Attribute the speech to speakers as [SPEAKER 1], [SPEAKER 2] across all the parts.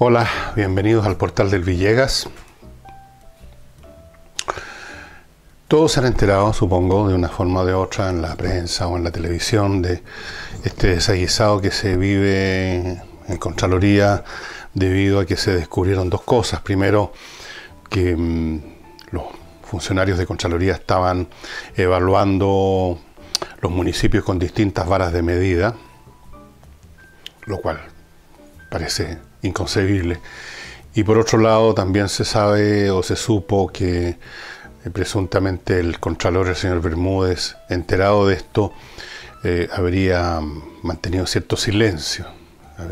[SPEAKER 1] Hola, bienvenidos al portal del Villegas. Todos se han enterado, supongo, de una forma o de otra en la prensa o en la televisión de este desaguisado que se vive en Contraloría debido a que se descubrieron dos cosas. Primero, que los funcionarios de Contraloría estaban evaluando los municipios con distintas varas de medida, lo cual parece inconcebible. Y por otro lado, también se sabe o se supo que presuntamente el Contralor, el señor Bermúdez, enterado de esto, habría mantenido cierto silencio.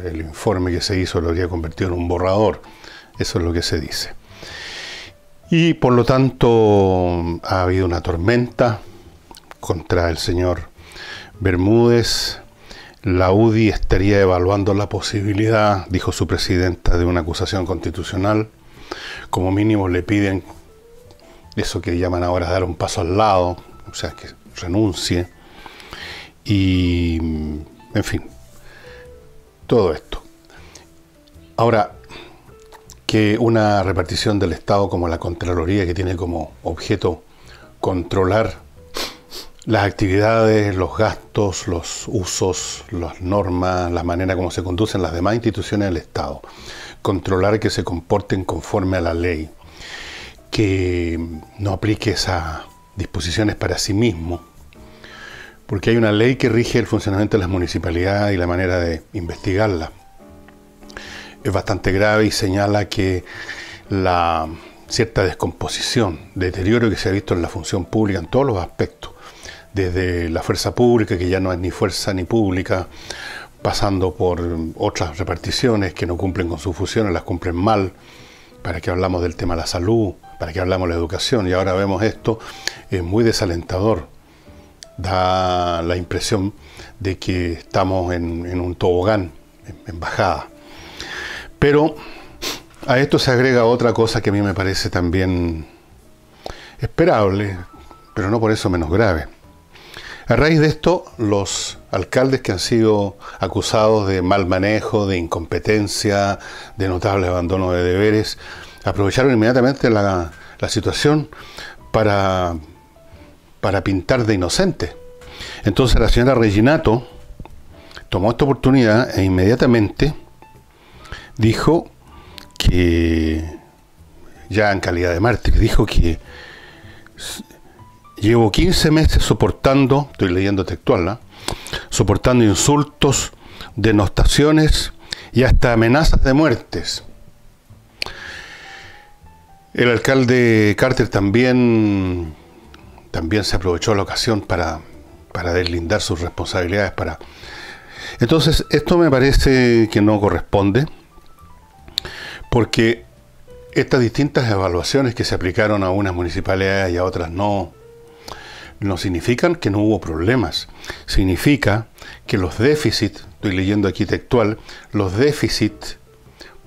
[SPEAKER 1] El informe que se hizo lo habría convertido en un borrador. Eso es lo que se dice. Y por lo tanto ha habido una tormenta contra el señor Bermúdez. La UDI estaría evaluando la posibilidad, dijo su presidenta, de una acusación constitucional. Como mínimo le piden eso que llaman ahora dar un paso al lado, o sea, que renuncie. Y, en fin, todo esto. Ahora, que una repartición del Estado como la Contraloría, que tiene como objeto controlar las actividades, los gastos, los usos, las normas, la manera como se conducen las demás instituciones del Estado, controlar que se comporten conforme a la ley, que no aplique esas disposiciones para sí mismo, porque hay una ley que rige el funcionamiento de las municipalidades y la manera de investigarla. Es bastante grave y señala que la cierta descomposición, deterioro que se ha visto en la función pública en todos los aspectos, desde la fuerza pública, que ya no es ni fuerza ni pública, pasando por otras reparticiones que no cumplen con sus funciones, las cumplen mal, para que hablamos del tema de la salud, para que hablamos de la educación, y ahora vemos esto, es muy desalentador. Da la impresión de que estamos en un tobogán, en bajada. Pero a esto se agrega otra cosa que a mí me parece también esperable, pero no por eso menos grave. A raíz de esto, los alcaldes que han sido acusados de mal manejo, de incompetencia, de notable abandono de deberes, aprovecharon inmediatamente la situación para pintar de inocente. Entonces la señora Reginato tomó esta oportunidad e inmediatamente dijo que, ya en calidad de mártir, dijo que llevo 15 meses soportando, estoy leyendo textual, ¿no?, soportando insultos, denostaciones y hasta amenazas de muertes. El alcalde Carter también se aprovechó la ocasión para deslindar sus responsabilidades. Entonces, esto me parece que no corresponde, porque estas distintas evaluaciones que se aplicaron a unas municipalidades y a otras no significan que no hubo problemas. Significa que los déficits, estoy leyendo aquí textual, los déficits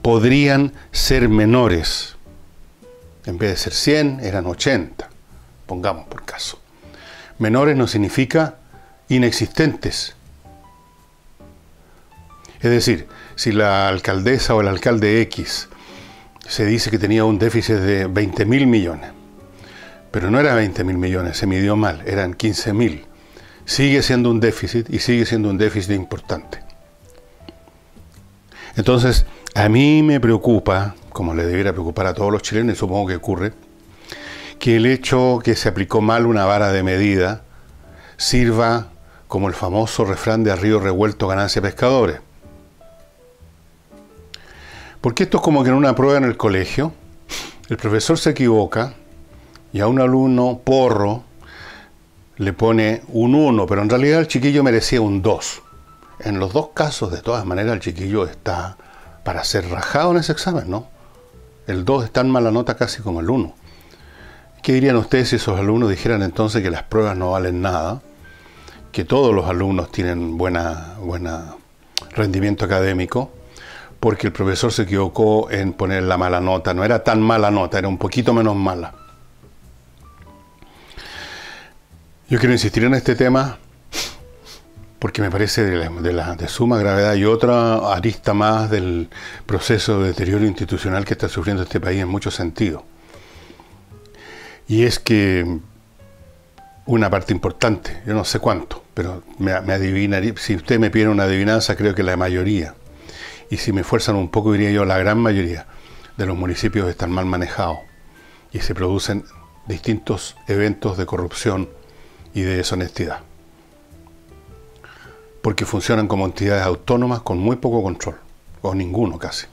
[SPEAKER 1] podrían ser menores. En vez de ser 100, eran 80, pongamos por caso. Menores no significa inexistentes. Es decir, si la alcaldesa o el alcalde X se dice que tenía un déficit de 20.000 millones, pero no era 20.000 millones, se midió mal, eran 15.000. Sigue siendo un déficit y sigue siendo un déficit importante. Entonces, a mí me preocupa, como le debiera preocupar a todos los chilenos, y supongo que ocurre, que el hecho que se aplicó mal una vara de medida sirva como el famoso refrán de a río revuelto ganancia pescadores. Porque esto es como que en una prueba en el colegio, el profesor se equivoca y a un alumno porro le pone un 1, pero en realidad el chiquillo merecía un 2. En los dos casos, de todas maneras, el chiquillo está para ser rajado en ese examen, ¿no? El 2 es tan mala nota casi como el 1. ¿Qué dirían ustedes si esos alumnos dijeran entonces que las pruebas no valen nada, que todos los alumnos tienen buena rendimiento académico, porque el profesor se equivocó en poner la mala nota? No era tan mala nota, era un poquito menos mala. Yo quiero insistir en este tema porque me parece de suma gravedad, y otra arista más del proceso de deterioro institucional que está sufriendo este país en muchos sentidos. Y es que una parte importante, yo no sé cuánto, pero me adivinaría, si usted me pide una adivinanza, creo que la mayoría, y si me esfuerzan un poco diría yo la gran mayoría de los municipios están mal manejados y se producen distintos eventos de corrupción y de deshonestidad, porque funcionan como entidades autónomas con muy poco control, o ninguno casi,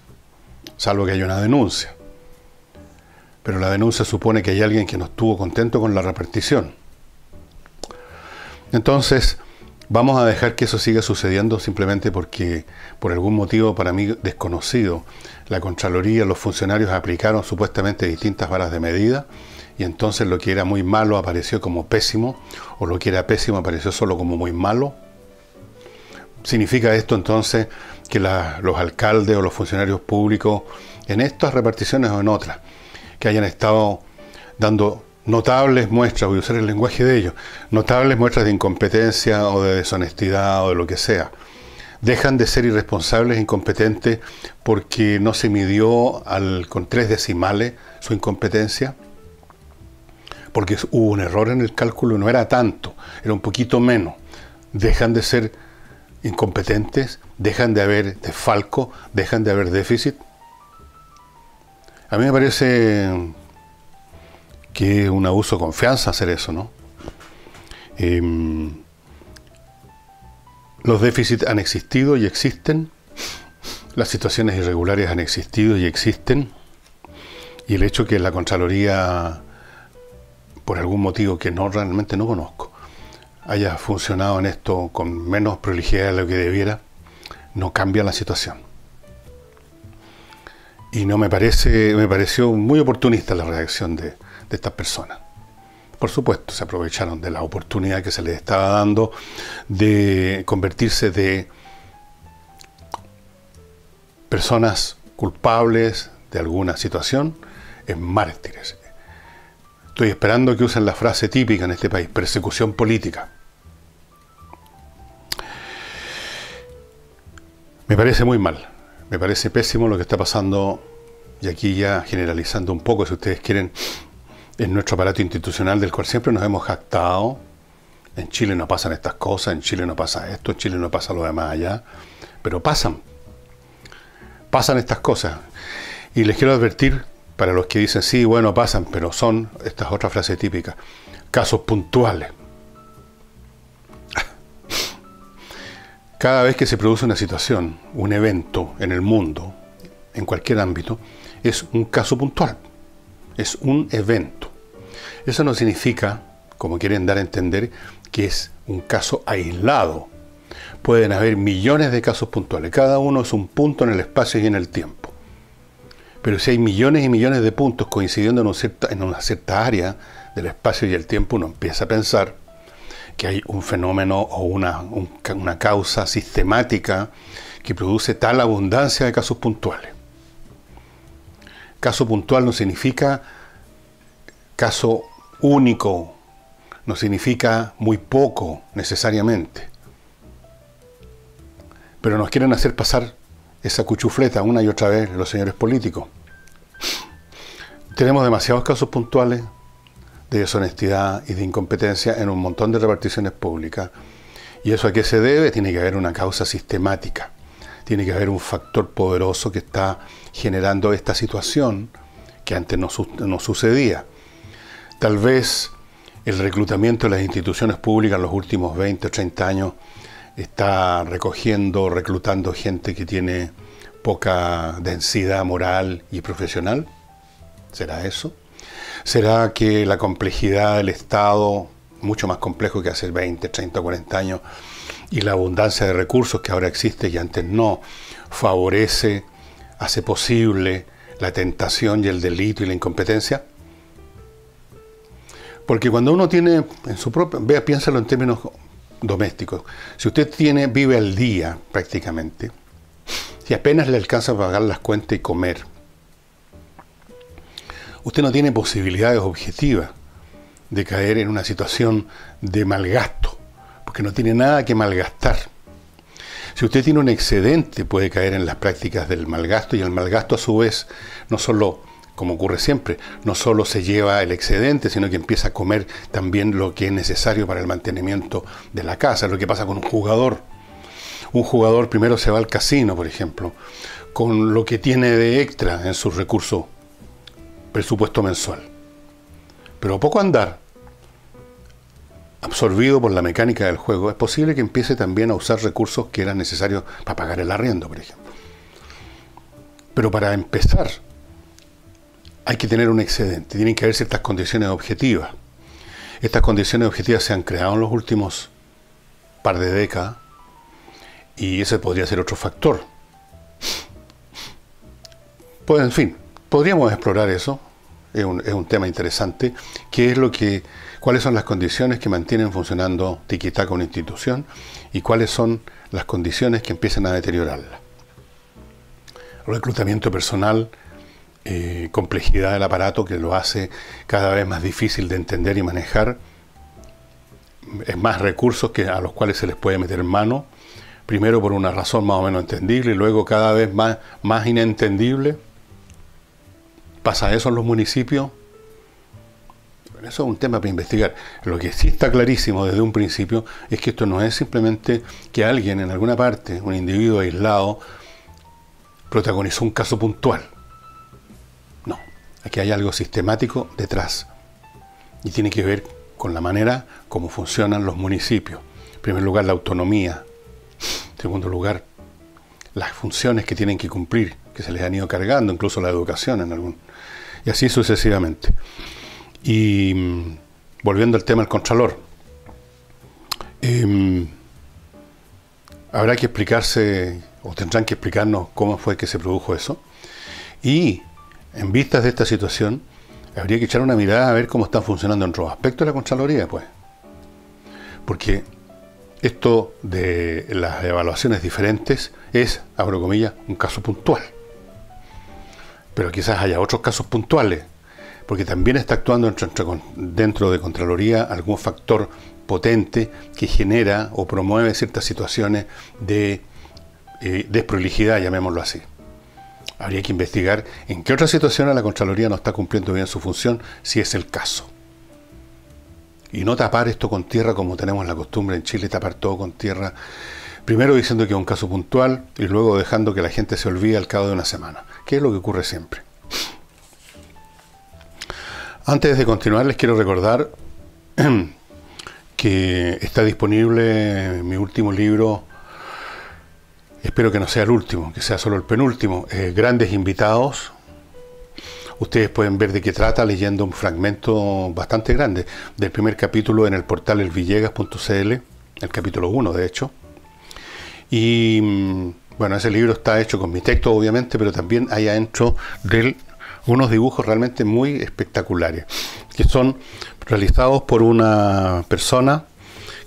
[SPEAKER 1] salvo que haya una denuncia. Pero la denuncia supone que hay alguien que no estuvo contento con la repartición. Entonces, vamos a dejar que eso siga sucediendo simplemente porque, por algún motivo para mí desconocido, la Contraloría, los funcionarios aplicaron supuestamente distintas varas de medida, y entonces lo que era muy malo apareció como pésimo, o lo que era pésimo apareció solo como muy malo. ¿Significa esto entonces que los alcaldes o los funcionarios públicos, en estas reparticiones o en otras, que hayan estado dando notables muestras, voy a usar el lenguaje de ellos, notables muestras de incompetencia o de deshonestidad o de lo que sea, dejan de ser irresponsables e incompetentes porque no se midió con 3 decimales su incompetencia? Porque hubo un error en el cálculo, no era tanto, era un poquito menos. Dejan de ser incompetentes, dejan de haber desfalco, dejan de haber déficit. A mí me parece que es un abuso de confianza hacer eso, ¿no? Los déficits han existido y existen, las situaciones irregulares han existido y existen, y el hecho que la Contraloría, por algún motivo que realmente no conozco, haya funcionado en esto con menos prolijidad de lo que debiera, no cambia la situación. Y no me pareció muy oportunista la reacción de estas personas. Por supuesto, se aprovecharon de la oportunidad que se les estaba dando de convertirse de personas culpables de alguna situación en mártires. Estoy esperando que usen la frase típica en este país, persecución política. Me parece muy mal, me parece pésimo lo que está pasando, y aquí ya generalizando un poco, si ustedes quieren, en nuestro aparato institucional del cual siempre nos hemos jactado. En Chile no pasan estas cosas, en Chile no pasa esto, en Chile no pasa lo demás allá, pero pasan estas cosas. Y les quiero advertir, para los que dicen, sí, bueno, pasan, pero son, estas otras frases típicas, casos puntuales. Cada vez que se produce una situación, un evento en el mundo, en cualquier ámbito, es un caso puntual, es un evento. Eso no significa, como quieren dar a entender, que es un caso aislado. Pueden haber millones de casos puntuales, cada uno es un punto en el espacio y en el tiempo. Pero si hay millones y millones de puntos coincidiendo en una cierta área del espacio y el tiempo, uno empieza a pensar que hay un fenómeno o una causa sistemática que produce tal abundancia de casos puntuales. Caso puntual no significa caso único, no significa muy poco necesariamente. Pero nos quieren hacer pasar esa cuchufleta una y otra vez los señores políticos. Tenemos demasiados casos puntuales de deshonestidad y de incompetencia en un montón de reparticiones públicas. ¿Y eso a qué se debe? Tiene que haber una causa sistemática. Tiene que haber un factor poderoso que está generando esta situación que antes no sucedía. Tal vez el reclutamiento de las instituciones públicas en los últimos 20 o 30 años está reclutando gente que tiene poca densidad moral y profesional. ¿Será eso? ¿Será que la complejidad del Estado, mucho más complejo que hace 20, 30, 40 años, y la abundancia de recursos que ahora existe y antes no, hace posible la tentación y el delito y la incompetencia? Porque cuando uno tiene en su propio, piénsalo en términos domésticos, si usted vive al día prácticamente, si apenas le alcanza a pagar las cuentas y comer, usted no tiene posibilidades objetivas de caer en una situación de mal gasto, porque no tiene nada que malgastar. Si usted tiene un excedente, puede caer en las prácticas del malgasto, y el malgasto a su vez, no solo, como ocurre siempre, no solo se lleva el excedente, sino que empieza a comer también lo que es necesario para el mantenimiento de la casa. Es lo que pasa con un jugador. Un jugador primero se va al casino, por ejemplo, con lo que tiene de extra en sus recursos, presupuesto mensual. Pero a poco andar, absorbido por la mecánica del juego, es posible que empiece también a usar recursos que eran necesarios para pagar el arriendo, por ejemplo. Pero para empezar, hay que tener un excedente, tienen que haber ciertas condiciones objetivas. Estas condiciones objetivas se han creado en los últimos par de décadas, y ese podría ser otro factor. Pues, en fin, podríamos explorar eso. Es un tema interesante. ¿Cuáles son las condiciones que mantienen funcionando tiki-taka una institución y cuáles son las condiciones que empiezan a deteriorarla? Reclutamiento personal, complejidad del aparato que lo hace cada vez más difícil de entender y manejar, más recursos a los cuales se les puede meter mano, primero por una razón más o menos entendible y luego cada vez más inentendible. ¿Pasa eso en los municipios? Eso es un tema para investigar. Lo que sí está clarísimo desde un principio es que esto no es simplemente que alguien en alguna parte, un individuo aislado, protagonizó un caso puntual. No, aquí hay algo sistemático detrás y tiene que ver con la manera como funcionan los municipios. En primer lugar, la autonomía. En segundo lugar, las funciones que tienen que cumplir, que se les han ido cargando, incluso la educación y así sucesivamente. Y volviendo al tema del Contralor, habrá que explicarse, o tendrán que explicarnos cómo fue que se produjo eso, y en vistas de esta situación habría que echar una mirada a ver cómo están funcionando en otros aspectos de la Contraloría, pues, porque esto de las evaluaciones diferentes es, abro comillas, un caso puntual. Pero quizás haya otros casos puntuales, porque también está actuando dentro de Contraloría algún factor potente que genera o promueve ciertas situaciones de desprolijidad, llamémoslo así. Habría que investigar en qué otras situaciones la Contraloría no está cumpliendo bien su función, si es el caso. Y no tapar esto con tierra como tenemos la costumbre en Chile, tapar todo con tierra, primero diciendo que es un caso puntual y luego dejando que la gente se olvide al cabo de una semana, que es lo que ocurre siempre. Antes de continuar, les quiero recordar que está disponible mi último libro, espero que no sea el último, que sea solo el penúltimo, Grandes Invitados. Ustedes pueden ver de qué trata leyendo un fragmento bastante grande del primer capítulo en el portal elvillegas.cl, el capítulo 1 de hecho. Y bueno, ese libro está hecho con mi texto obviamente, pero también hay adentro de él unos dibujos realmente muy espectaculares, que son realizados por una persona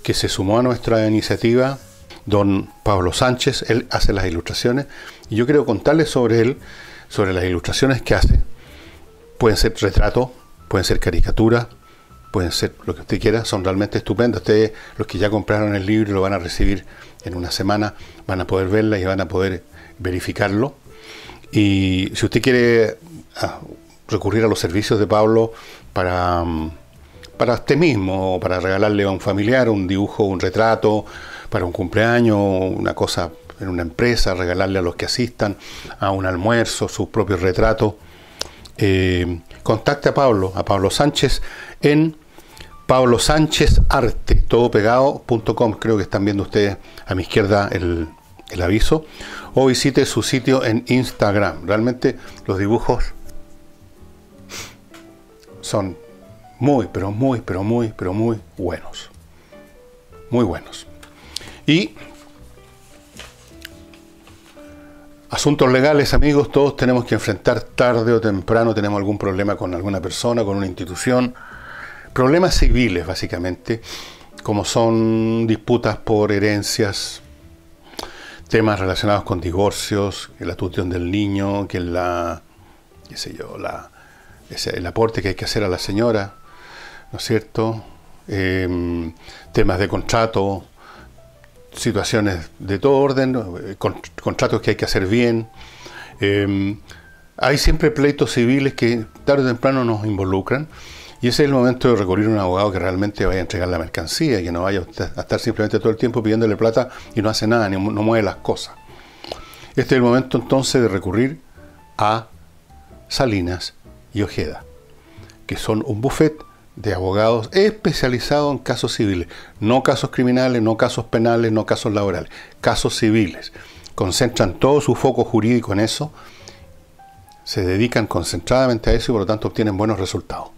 [SPEAKER 1] que se sumó a nuestra iniciativa, don Pablo Sánchez. Él hace las ilustraciones y yo quiero contarles sobre él, sobre las ilustraciones que hace. Pueden ser retratos, pueden ser caricaturas, pueden ser lo que usted quiera, son realmente estupendas. Ustedes, los que ya compraron el libro, lo van a recibir en una semana, van a poder verla y van a poder verificarlo. Y si usted quiere recurrir a los servicios de Pablo para usted mismo, o para regalarle a un familiar un dibujo, un retrato, para un cumpleaños, una cosa en una empresa, regalarle a los que asistan a un almuerzo, sus propios retratos, contacte a Pablo Sánchez en pablosanchezarte, todo pegado.com. Creo que están viendo ustedes a mi izquierda el aviso, o visite su sitio en Instagram. Realmente los dibujos son muy buenos. Muy buenos. Y asuntos legales, amigos, todos tenemos que enfrentar tarde o temprano, tenemos algún problema con alguna persona, con una institución. Problemas civiles, básicamente, como son disputas por herencias, temas relacionados con divorcios, la tuición del niño, que el aporte que hay que hacer a la señora, ¿no es cierto? Temas de contrato, situaciones de todo orden, contratos que hay que hacer bien. Hay siempre pleitos civiles que tarde o temprano nos involucran, y ese es el momento de recurrir a un abogado que realmente vaya a entregar la mercancía y que no vaya a estar simplemente todo el tiempo pidiéndole plata y no hace nada, no mueve las cosas. Este es el momento entonces de recurrir a Salinas y Ojeda, que son un buffet de abogados especializados en casos civiles, no casos criminales, no casos penales, no casos laborales, casos civiles. Concentran todo su foco jurídico en eso, se dedican concentradamente a eso y por lo tanto obtienen buenos resultados.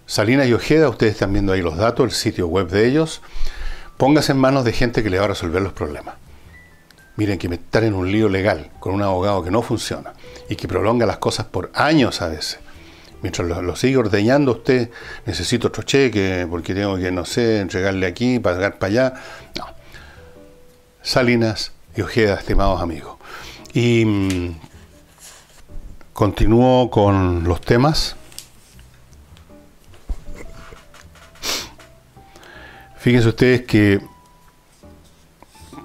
[SPEAKER 1] Salinas y Ojeda, ustedes están viendo ahí los datos, el sitio web de ellos. Póngase en manos de gente que le va a resolver los problemas. Miren, que estar en un lío legal con un abogado que no funciona y que prolonga las cosas por años a veces. Mientras lo sigue ordeñando usted, necesito otro cheque porque tengo que, no sé, entregarle aquí, pagar para allá. No. Salinas y Ojeda, estimados amigos. Y continúo con los temas. Fíjense ustedes que,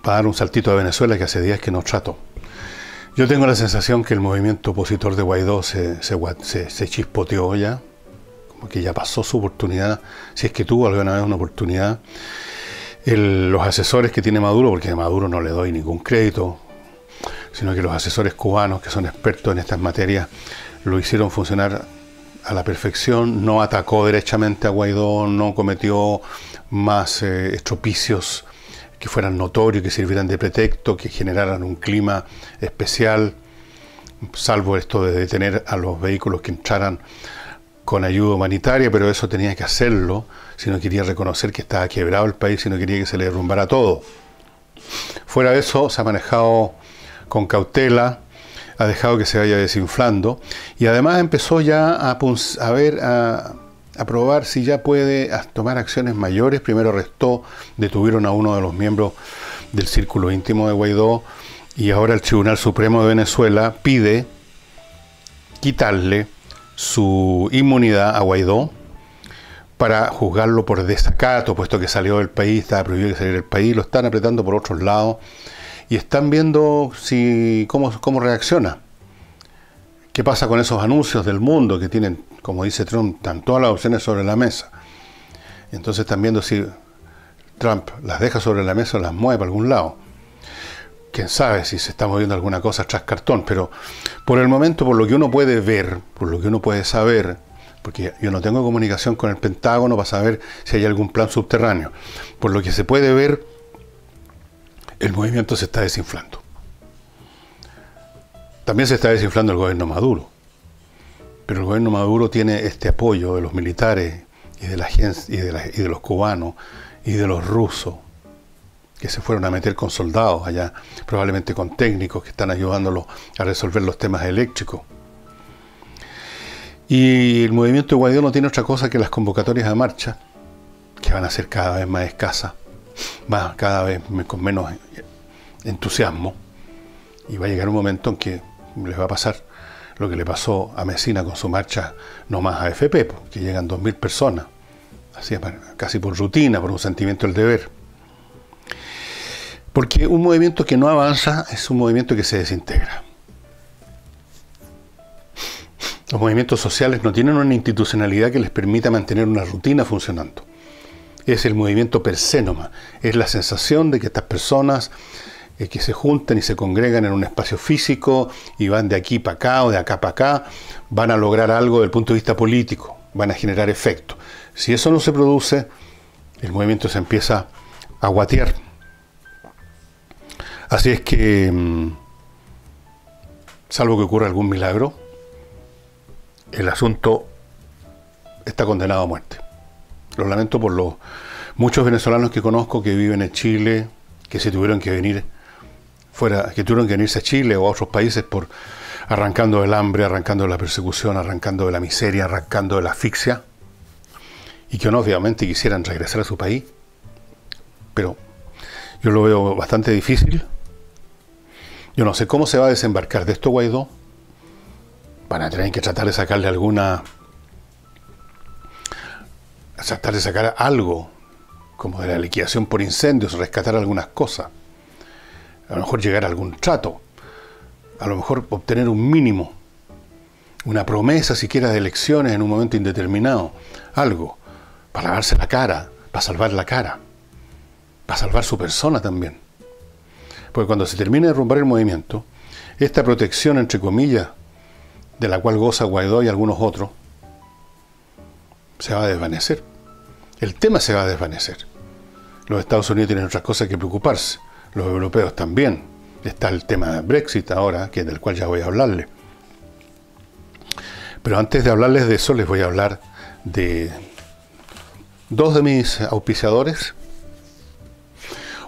[SPEAKER 1] para dar un saltito a Venezuela, que hace días que no trato, yo tengo la sensación que el movimiento opositor de Guaidó se chispoteó ya, como que ya pasó su oportunidad, si es que tuvo alguna vez una oportunidad. Los asesores que tiene Maduro, porque a Maduro no le doy ningún crédito, sino que los asesores cubanos, que son expertos en estas materias, lo hicieron funcionar a la perfección. No atacó derechamente a Guaidó, no cometió más estropicios que fueran notorios, que sirvieran de pretexto, que generaran un clima especial, salvo esto de detener a los vehículos que entraran con ayuda humanitaria, pero eso tenía que hacerlo si no quería reconocer que estaba quebrado el país, si no quería que se le derrumbara todo. Fuera de eso, se ha manejado con cautela, ha dejado que se vaya desinflando, y además empezó ya a probar si ya puede tomar acciones mayores. Primero detuvieron a uno de los miembros del círculo íntimo de Guaidó, y ahora el Tribunal Supremo de Venezuela pide quitarle su inmunidad a Guaidó para juzgarlo por desacato, puesto que salió del país, estaba prohibido que saliera del país. Lo están apretando por otros lados y están viendo cómo reacciona. ¿Qué pasa con esos anuncios del mundo que tienen, como dice Trump, están todas las opciones sobre la mesa? Entonces están viendo si Trump las deja sobre la mesa o las mueve para algún lado. Quién sabe si se está moviendo alguna cosa tras cartón, pero por el momento, por lo que uno puede ver, por lo que uno puede saber, porque yo no tengo comunicación con el Pentágono para saber si hay algún plan subterráneo, por lo que se puede ver, el movimiento se está desinflando. También se está desinflando el gobierno Maduro, pero el gobierno Maduro tiene este apoyo de los militares y de la agencia y de los cubanos y de los rusos, que se fueron a meter con soldados allá, probablemente con técnicos que están ayudándolos a resolver los temas eléctricos. Y el movimiento de Guaidó no tiene otra cosa que las convocatorias a marcha, que van a ser cada vez más escasas, cada vez con menos entusiasmo, y va a llegar un momento en que les va a pasar lo que le pasó a Mesina con su marcha no más AFP, que llegan 2.000 personas, así casi por rutina, por un sentimiento del deber. Porque un movimiento que no avanza es un movimiento que se desintegra. Los movimientos sociales no tienen una institucionalidad que les permita mantener una rutina funcionando. Es el movimiento per se nomás. Es la sensación de que estas personas que se juntan y se congregan en un espacio físico y van de aquí para acá o de acá para acá, van a lograr algo desde el punto de vista político, van a generar efecto. Si eso no se produce, el movimiento se empieza a guatear. Así es que, salvo que ocurra algún milagro, el asunto está condenado a muerte. Lo lamento por los muchos venezolanos que conozco que viven en Chile, que se tuvieron que venir que tuvieron que venirse a Chile o a otros países arrancando del hambre, arrancando de la persecución, arrancando de la miseria, arrancando de la asfixia, y que no, obviamente quisieran regresar a su país. Pero yo lo veo bastante difícil. Yo no sé cómo se va a desembarcar de esto Guaidó. Van a tener que tratar de sacarle tratar de sacar algo como de la liquidación por incendios, rescatar algunas cosas, a lo mejor llegar a algún trato, a lo mejor obtener un mínimo, una promesa siquiera de elecciones en un momento indeterminado, algo, para lavarse la cara, para salvar la cara, para salvar su persona también. Porque cuando se termine de derrumbar el movimiento, esta protección, entre comillas, de la cual goza Guaidó y algunos otros, se va a desvanecer. El tema se va a desvanecer. Los Estados Unidos tienen otras cosas que preocuparse, los europeos también. Está el tema de Brexit ahora, del cual ya voy a hablarles. Pero antes de hablarles de eso, les voy a hablar de dos de mis auspiciadores.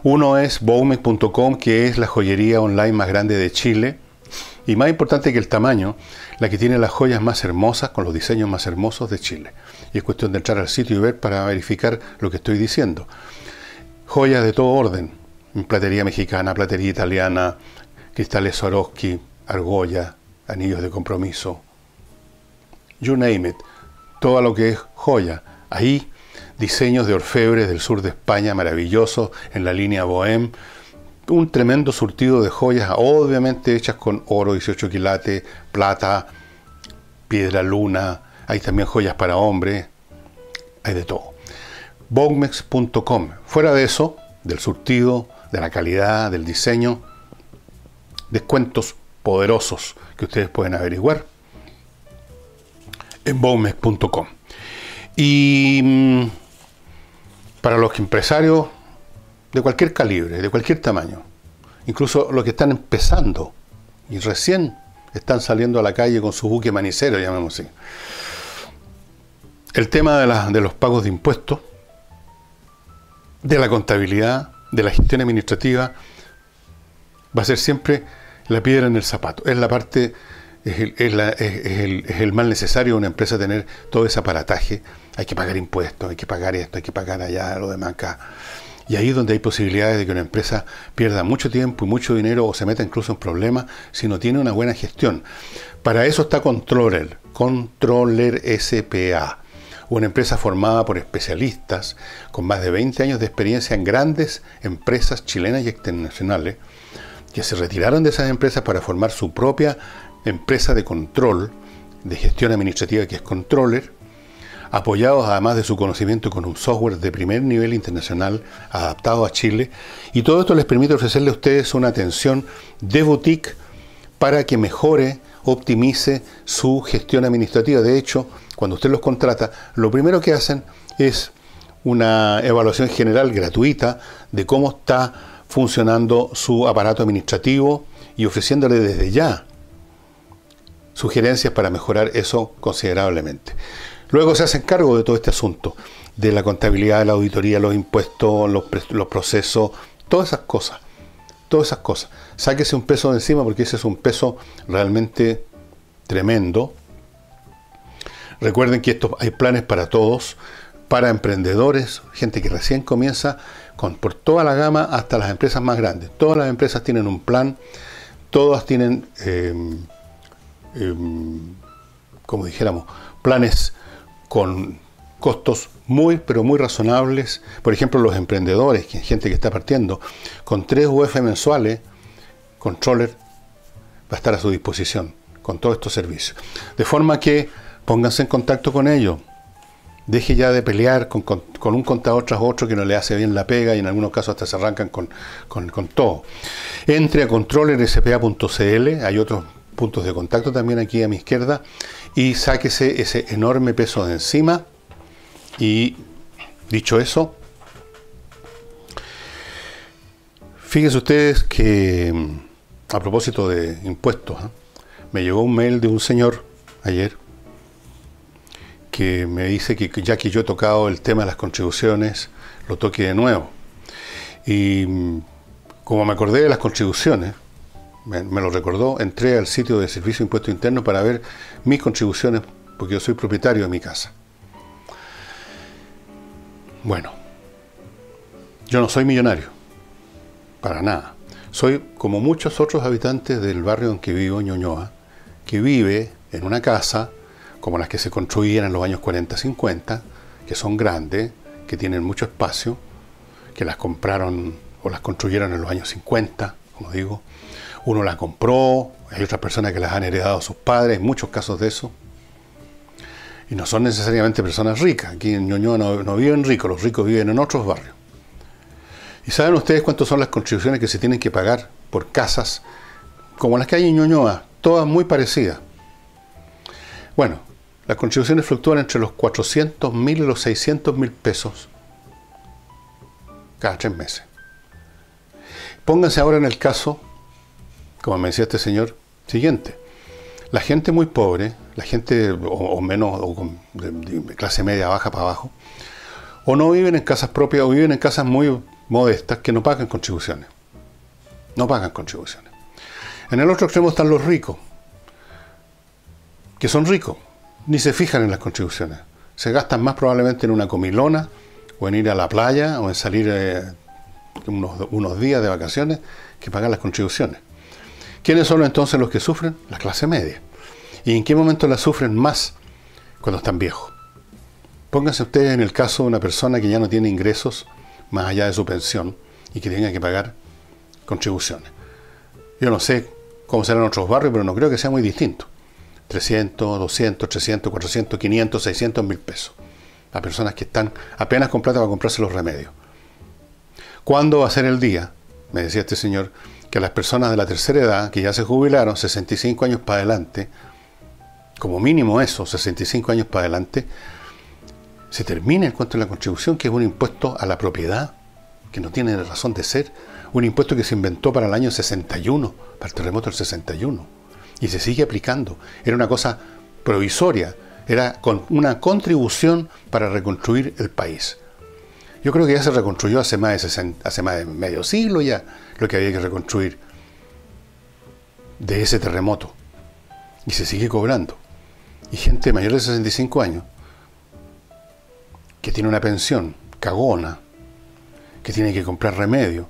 [SPEAKER 1] Uno es Bowmex.com, que es la joyería online más grande de Chile, y más importante que el tamaño, la que tiene las joyas más hermosas, con los diseños más hermosos de Chile. Y es cuestión de entrar al sitio y ver para verificar lo que estoy diciendo. Joyas de todo orden, platería mexicana, platería italiana, cristales Swarovski, argolla, anillos de compromiso, you name it, todo lo que es joya. Ahí, diseños de orfebres del sur de España, maravillosos, en la línea Bohème, un tremendo surtido de joyas, obviamente hechas con oro 18 quilates, plata, piedra luna, hay también joyas para hombres, hay de todo. Bowmex.com. Fuera de eso, del surtido, de la calidad, del diseño, descuentos poderosos que ustedes pueden averiguar en Bowmex.com. Y para los empresarios de cualquier calibre, de cualquier tamaño, incluso los que están empezando y recién están saliendo a la calle con su buque manicero, llamémoslo así. El tema de los pagos de impuestos, de la contabilidad, de la gestión administrativa, va a ser siempre la piedra en el zapato. Es la parte, es el mal necesario de una empresa tener todo ese aparataje. Hay que pagar impuestos, hay que pagar esto, hay que pagar allá, lo demás acá. Y ahí es donde hay posibilidades de que una empresa pierda mucho tiempo y mucho dinero o se meta incluso en problemas si no tiene una buena gestión. Para eso está Controller S.p.A., una empresa formada por especialistas con más de 20 años de experiencia en grandes empresas chilenas y internacionales que se retiraron de esas empresas para formar su propia empresa de control, de gestión administrativa, que es Controller, apoyados además de su conocimiento con un software de primer nivel internacional adaptado a Chile, y todo esto les permite ofrecerle a ustedes una atención de boutique para que mejore, optimice su gestión administrativa. De hecho, cuando usted los contrata, lo primero que hacen es una evaluación general gratuita de cómo está funcionando su aparato administrativo y ofreciéndole desde ya sugerencias para mejorar eso considerablemente. Luego se hacen cargo de todo este asunto, de la contabilidad, de la auditoría, los impuestos, los procesos, todas esas cosas. Todas esas cosas. Sáquese un peso de encima porque ese es un peso realmente tremendo. Recuerden que hay planes para todos, para emprendedores, gente que recién comienza, por toda la gama hasta las empresas más grandes. Todas las empresas tienen un plan, todas tienen, como dijéramos, planes con costos pero muy razonables. Por ejemplo, los emprendedores, gente que está partiendo, con 3 UF mensuales, Controller va a estar a su disposición con todos estos servicios. De forma que pónganse en contacto con ellos. Deje ya de pelear con un contador tras otro que no le hace bien la pega y en algunos casos hasta se arrancan con todo. Entre a controllerspa.cl, hay otros puntos de contacto también aquí a mi izquierda, y sáquese ese enorme peso de encima. Y dicho eso, fíjense ustedes que a propósito de impuestos, me llegó un mail de un señor ayer que me dice que ya que yo he tocado el tema de las contribuciones, lo toque de nuevo. Y como me acordé de las contribuciones, me lo recordó, entré al sitio de Servicio de Impuestos Internos para ver mis contribuciones, porque yo soy propietario de mi casa. Bueno, yo no soy millonario, para nada. Soy como muchos otros habitantes del barrio en que vivo, Ñuñoa, que vive en una casa como las que se construían en los años 40-50, que son grandes, que tienen mucho espacio, que las compraron o las construyeron en los años 50, como digo. Uno las compró, hay otras personas que las han heredado a sus padres, hay muchos casos de eso. Y no son necesariamente personas ricas. Aquí en Ñuñoa no viven ricos, los ricos viven en otros barrios. ¿Y saben ustedes cuántas son las contribuciones que se tienen que pagar por casas como las que hay en Ñuñoa? Todas muy parecidas. Bueno, las contribuciones fluctúan entre los 400.000 y los 600.000 pesos cada 3 meses. Pónganse ahora en el caso, como me decía este señor, siguiente. La gente muy pobre, la gente o menos, o de clase media baja para abajo, o no viven en casas propias o viven en casas muy modestas que no pagan contribuciones. No pagan contribuciones. En el otro extremo están los ricos, que son ricos, ni se fijan en las contribuciones. Se gastan más probablemente en una comilona, o en ir a la playa, o en salir unos días de vacaciones, que pagar las contribuciones. ¿Quiénes son entonces los que sufren? La clase media. ¿Y en qué momento la sufren más? Cuando están viejos. Pónganse ustedes en el caso de una persona que ya no tiene ingresos más allá de su pensión y que tenga que pagar contribuciones. Yo no sé cómo serán otros barrios, pero no creo que sea muy distinto. 300, 200, 300, 400, 500, 600.000 pesos. A personas que están apenas con plata para comprarse los remedios. ¿Cuándo va a ser el día? Me decía este señor, que las personas de la tercera edad, que ya se jubilaron, 65 años para adelante, como mínimo eso, 65 años para adelante, se termine el cuento de la contribución, que es un impuesto a la propiedad, que no tiene razón de ser, un impuesto que se inventó para el año 61, para el terremoto del 61, y se sigue aplicando. Era una cosa provisoria, era una contribución para reconstruir el país. Yo creo que ya se reconstruyó hace más de medio siglo ya lo que había que reconstruir de ese terremoto. Y se sigue cobrando. Y gente mayor de 65 años que tiene una pensión cagona, que tiene que comprar remedio,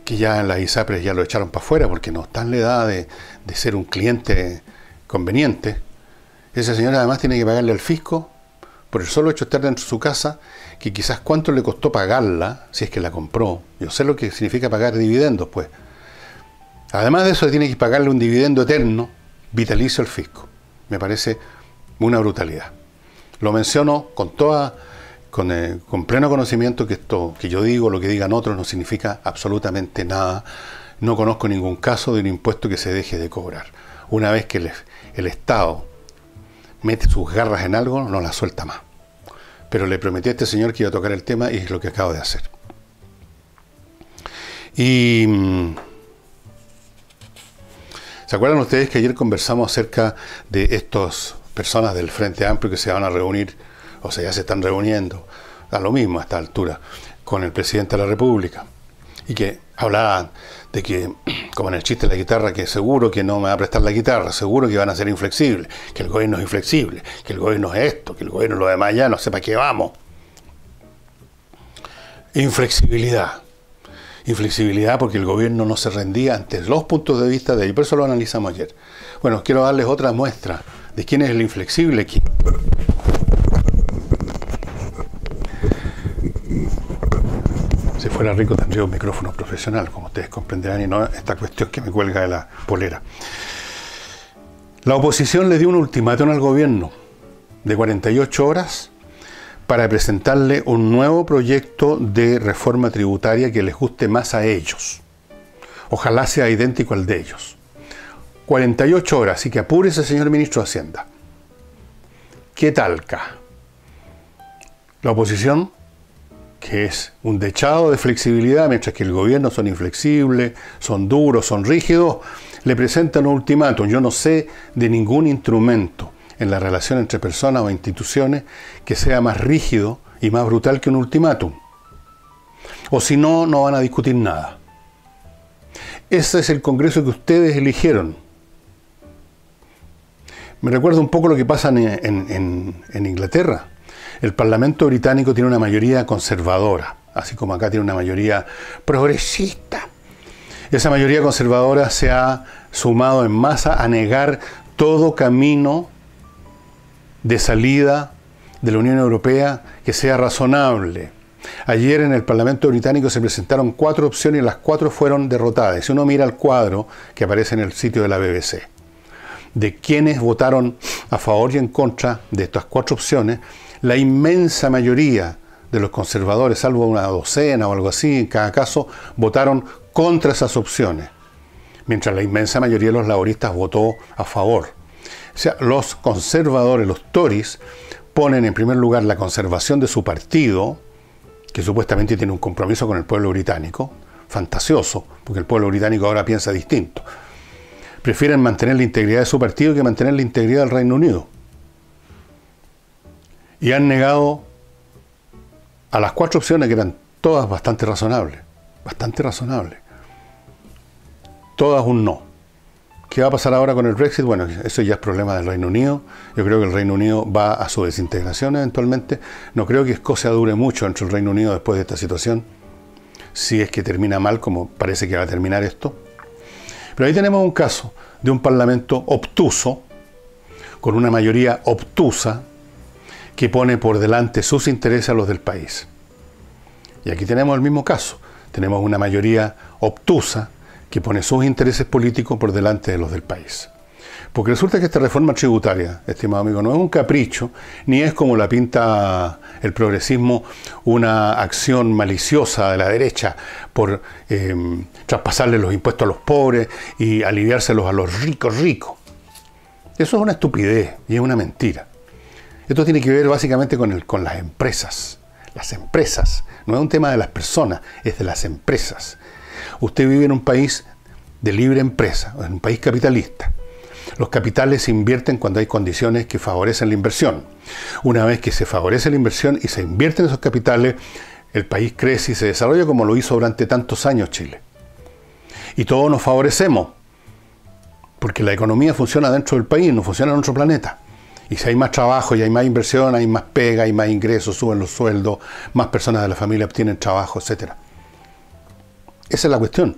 [SPEAKER 1] que ya en las ISAPRES ya lo echaron para afuera porque no está en la edad de ser un cliente conveniente. Ese señor además tiene que pagarle al fisco por el solo hecho de estar dentro de su casa, que quizás cuánto le costó pagarla, si es que la compró. Yo sé lo que significa pagar dividendos, pues. Además de eso, tiene que pagarle un dividendo eterno, vitalicio al fisco. Me parece una brutalidad. Lo menciono con pleno conocimiento que esto que yo digo, lo que digan otros, no significa absolutamente nada. No conozco ningún caso de un impuesto que se deje de cobrar. Una vez que el Estado mete sus garras en algo, no la suelta más. Pero le prometí a este señor que iba a tocar el tema y es lo que acabo de hacer. Y ¿se acuerdan ustedes que ayer conversamos acerca de estas personas del Frente Amplio que se van a reunir, o sea, ya se están reuniendo, a lo mismo a esta altura, con el presidente de la República? Y que hablaban de que, como en el chiste de la guitarra, que seguro que no me va a prestar la guitarra, seguro que van a ser inflexibles, que el gobierno es inflexible, que el gobierno es esto, que el gobierno lo demás ya no sé para qué vamos. Inflexibilidad. Inflexibilidad porque el gobierno no se rendía ante los puntos de vista de ellos, por eso lo analizamos ayer. Bueno, quiero darles otra muestra de quién es el inflexible aquí. Si fuera rico tendría un micrófono profesional, como ustedes comprenderán, y no esta cuestión que me cuelga de la polera. La oposición le dio un ultimátum al gobierno de 48 horas para presentarle un nuevo proyecto de reforma tributaria que les guste más a ellos. Ojalá sea idéntico al de ellos. 48 horas, así que apúrese, señor ministro de Hacienda. ¿Qué talca? La oposición, que es un dechado de flexibilidad, mientras que el gobierno son inflexibles, son duros, son rígidos, le presentan un ultimátum. Yo no sé de ningún instrumento en la relación entre personas o instituciones que sea más rígido y más brutal que un ultimátum. O si no, no van a discutir nada. Ese es el Congreso que ustedes eligieron. Me recuerda un poco lo que pasa en Inglaterra. El Parlamento británico tiene una mayoría conservadora, así como acá tiene una mayoría progresista. Esa mayoría conservadora se ha sumado en masa a negar todo camino de salida de la Unión Europea que sea razonable. Ayer en el Parlamento británico se presentaron 4 opciones y las 4 fueron derrotadas. Si uno mira el cuadro que aparece en el sitio de la BBC, de quienes votaron a favor y en contra de estas 4 opciones, la inmensa mayoría de los conservadores, salvo una docena o algo así, en cada caso, votaron contra esas opciones, mientras la inmensa mayoría de los laboristas votó a favor. O sea, los conservadores, los Tories, ponen en primer lugar la conservación de su partido, que supuestamente tiene un compromiso con el pueblo británico, fantasioso, porque el pueblo británico ahora piensa distinto. Prefieren mantener la integridad de su partido que mantener la integridad del Reino Unido. Y han negado a las 4 opciones, que eran todas bastante razonables, todas un no. ¿Qué va a pasar ahora con el Brexit? Bueno, eso ya es problema del Reino Unido. Yo creo que el Reino Unido va a su desintegración eventualmente. No creo que Escocia dure mucho entre el Reino Unido después de esta situación, si es que termina mal, como parece que va a terminar esto. Pero ahí tenemos un caso de un parlamento obtuso, con una mayoría obtusa, que pone por delante sus intereses a los del país. Y aquí tenemos el mismo caso. Tenemos una mayoría obtusa que pone sus intereses políticos por delante de los del país. Porque resulta que esta reforma tributaria, estimado amigo, no es un capricho, ni es como la pinta el progresismo, una acción maliciosa de la derecha por traspasarle los impuestos a los pobres y aliviárselos a los ricos. Eso es una estupidez y es una mentira. Esto tiene que ver básicamente con las empresas. Las empresas. No es un tema de las personas, es de las empresas. Usted vive en un país de libre empresa, en un país capitalista. Los capitales se invierten cuando hay condiciones que favorecen la inversión. Una vez que se favorece la inversión y se invierten esos capitales, el país crece y se desarrolla como lo hizo durante tantos años Chile. Y todos nos favorecemos, porque la economía funciona dentro del país, no funciona en otro planeta. Y si hay más trabajo y hay más inversión, hay más pega, hay más ingresos, suben los sueldos, más personas de la familia obtienen trabajo, etc. Esa es la cuestión.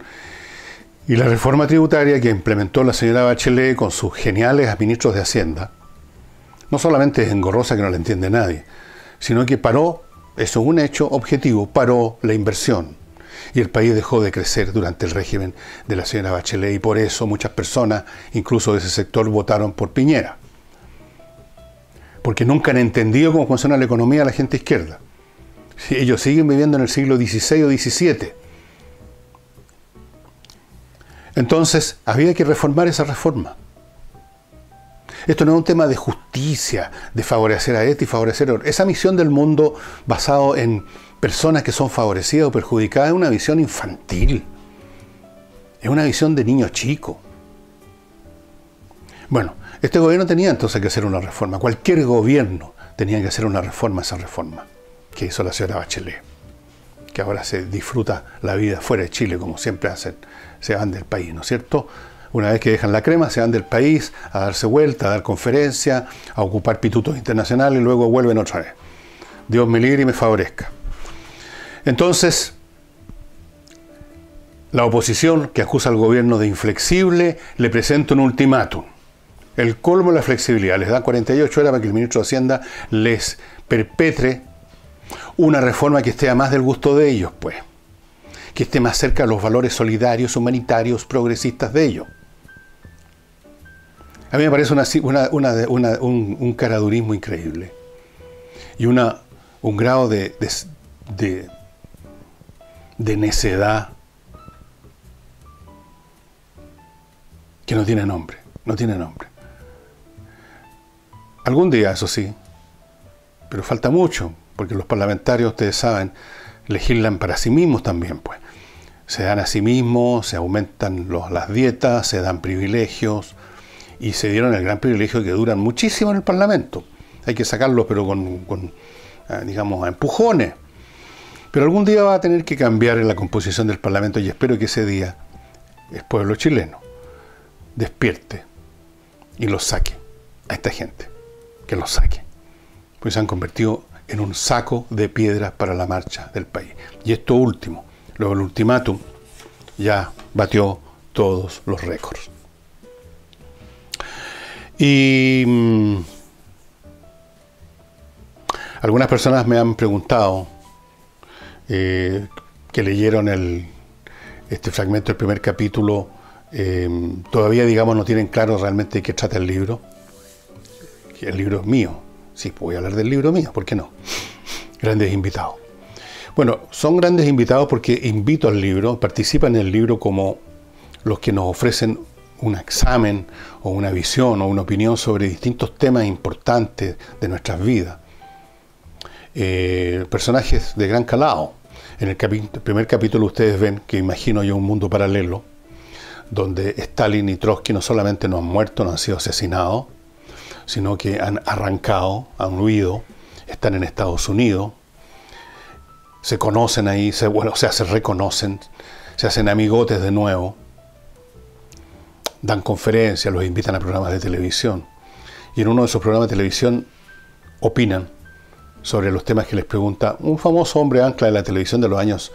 [SPEAKER 1] Y la reforma tributaria que implementó la señora Bachelet con sus geniales ministros de Hacienda, no solamente es engorrosa que no la entiende nadie, sino que paró, eso es un hecho objetivo, paró la inversión. Y el país dejó de crecer durante el régimen de la señora Bachelet y por eso muchas personas, incluso de ese sector, votaron por Piñera. Porque nunca han entendido cómo funciona la economía de la gente izquierda. Ellos siguen viviendo en el siglo XVI o XVII. Entonces, había que reformar esa reforma. Esto no es un tema de justicia, de favorecer a este y favorecer a otro. Esa misión del mundo basado en personas que son favorecidas o perjudicadas es una visión infantil. Es una visión de niño chico. Bueno, este gobierno tenía entonces que hacer una reforma. Cualquier gobierno tenía que hacer una reforma a esa reforma que hizo la señora Bachelet, que ahora se disfruta la vida fuera de Chile, como siempre hacen. Se van del país, ¿no es cierto? Una vez que dejan la crema, se van del país a darse vuelta, a dar conferencias, a ocupar pitutos internacionales y luego vuelven otra vez. Dios me libre y me favorezca. Entonces, la oposición, que acusa al gobierno de inflexible, le presenta un ultimátum. El colmo de la flexibilidad. Les da 48 horas para que el ministro de Hacienda les perpetre una reforma que esté a más del gusto de ellos, pues. Que esté más cerca de los valores solidarios, humanitarios, progresistas de ellos. A mí me parece un caradurismo increíble. Y un grado de necedad que no tiene nombre. No tiene nombre. Algún día, eso sí, pero falta mucho, porque los parlamentarios, ustedes saben, legislan para sí mismos también, pues. Se dan a sí mismos, se aumentan las dietas, se dan privilegios, y se dieron el gran privilegio que duran muchísimo en el Parlamento. Hay que sacarlos, pero digamos, a empujones. Pero algún día va a tener que cambiar en la composición del Parlamento, y espero que ese día el pueblo chileno despierte y los saque a esta gente, que los saque, pues se han convertido en un saco de piedras para la marcha del país. Y esto último, luego el ultimátum, ya batió todos los récords. Y algunas personas me han preguntado que leyeron este fragmento del primer capítulo, todavía, digamos, no tienen claro realmente de qué trata el libro. Que el libro es mío. Sí, voy a hablar del libro mío, ¿por qué no? Grandes invitados. Bueno, son grandes invitados porque invito al libro, participan en el libro como los que nos ofrecen un examen o una visión o una opinión sobre distintos temas importantes de nuestras vidas. Personajes de gran calado. En el primer capítulo ustedes ven que imagino yo un mundo paralelo donde Stalin y Trotsky no solamente no han muerto, no han sido asesinados, sino que han arrancado, han huido, están en Estados Unidos, se conocen ahí, se reconocen, se hacen amigotes de nuevo, dan conferencias, los invitan a programas de televisión, y en uno de esos programas de televisión opinan sobre los temas que les pregunta un famoso hombre ancla de la televisión de los años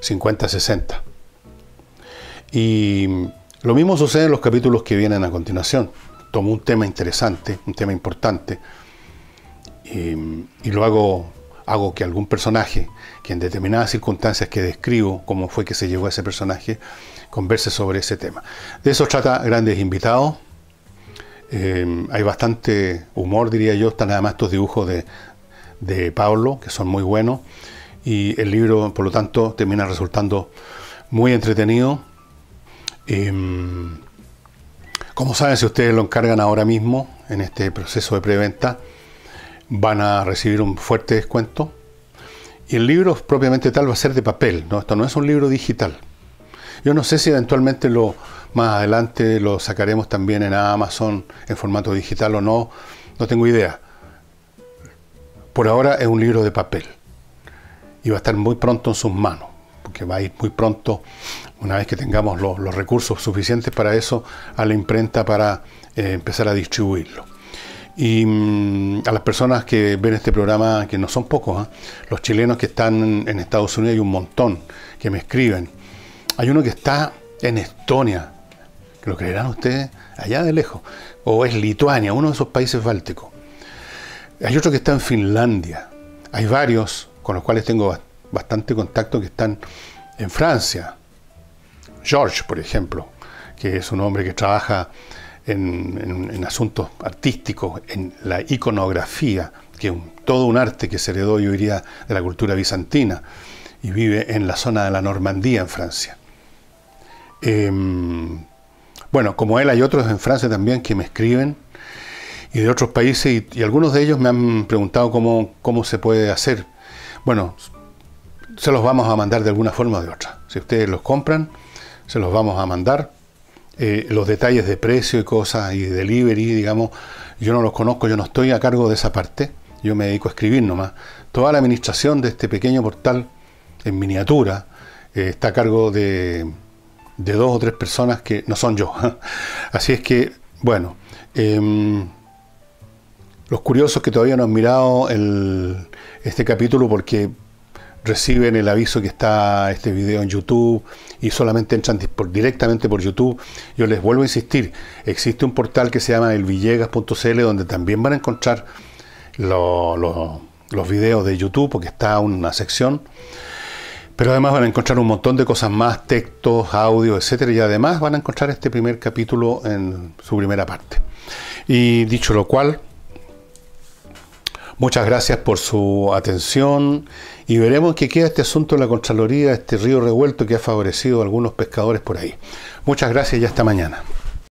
[SPEAKER 1] 50-60. Y lo mismo sucede en los capítulos que vienen a continuación. Tomo un tema interesante, un tema importante, y lo hago que algún personaje, que en determinadas circunstancias que describo cómo fue que se llegó a ese personaje, converse sobre ese tema. De eso trata Grandes Invitados. Hay bastante humor, diría yo. Están además estos dibujos de Pablo, que son muy buenos, y el libro, por lo tanto, termina resultando muy entretenido. Como saben, si ustedes lo encargan ahora mismo, en este proceso de preventa, van a recibir un fuerte descuento. Y el libro propiamente tal va a ser de papel, ¿no? Esto no es un libro digital. Yo no sé si eventualmente más adelante lo sacaremos también en Amazon en formato digital o no, no tengo idea. Por ahora es un libro de papel y va a estar muy pronto en sus manos, porque va a ir muy pronto, una vez que tengamos los recursos suficientes para eso, a la imprenta para empezar a distribuirlo. Y a las personas que ven este programa, que no son pocos, los chilenos que están en Estados Unidos, hay un montón que me escriben. Hay uno que está en Estonia, que lo creerán ustedes, allá de lejos, o es Lituania, uno de esos países bálticos. Hay otro que está en Finlandia. Hay varios con los cuales tengo bastante contacto que están en Francia. George, por ejemplo, que es un hombre que trabaja en asuntos artísticos, en la iconografía, que es todo un arte que se heredó, yo diría, de la cultura bizantina, y vive en la zona de la Normandía, en Francia. Bueno, como él, hay otros en Francia también que me escriben, y de otros países, y algunos de ellos me han preguntado cómo se puede hacer. Bueno, se los vamos a mandar de alguna forma o de otra. Si ustedes los compran, se los vamos a mandar. Los detalles de precio y cosas, y de delivery, digamos, yo no los conozco, yo no estoy a cargo de esa parte, yo me dedico a escribir nomás. Toda la administración de este pequeño portal en miniatura está a cargo de 2 o 3 personas que no son yo. Así es que, bueno, los curiosos que todavía no han mirado este capítulo porque reciben el aviso que está este video en YouTube y solamente entran directamente por YouTube, yo les vuelvo a insistir, existe un portal que se llama elvillegas.cl donde también van a encontrar los videos de YouTube, porque está una sección, pero además van a encontrar un montón de cosas más, textos, audio, etcétera, y además van a encontrar este primer capítulo en su primera parte. Y dicho lo cual, muchas gracias por su atención y veremos qué queda este asunto de la Contraloría, este río revuelto que ha favorecido a algunos pescadores por ahí. Muchas gracias y hasta mañana.